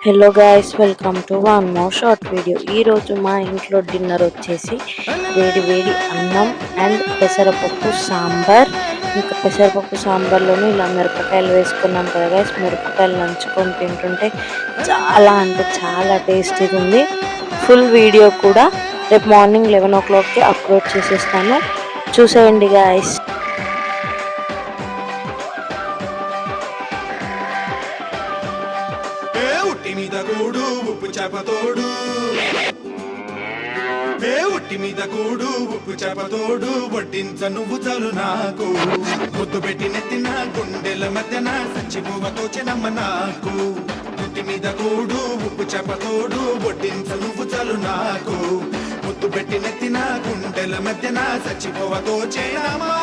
Hello guys, welcome to one more short video. ఈరోజు మా ఇంట్లో డిన్నర్ వచ్చేసి వేడి వేడి అన్నం అండ్ పెసరపప్పు సాంబార్. ఇంకా పెసరపప్పు సాంబార్లోనూ ఇలా మిరపకాయలు వేసుకున్నాం కదా గాయ్స్. మిరపకాయలు నంచుకొని తింటుంటే చాలా అంటే చాలా టేస్టీగా ఉంది. ఫుల్ వీడియో కూడా రేపు మార్నింగ్ 11 o'clockకి అప్లోడ్ చేసేస్తాను, చూసేయండి గాయ్స్. ఉట్టి మీద కూడు ఉప్పు చేపతోడు, ఉట్టి మీద కూడు ఉప్పు చేపతోడు, వడ్డించ నువ్వు చాలు నాకు. ముద్దు పెట్టి నెత్తిన గుండెల మధ్యన సచ్చిపోవతో చెనమ్మ నాకు. ఉట్టి మీద కూడు ఉప్పు చేపతోడు, వడ్డించ నువ్వు చాలు నాకు. ముద్దు పెట్టి నెత్తిన గుండెల మధ్యన సచ్చిపోవతో చెనమ్మా.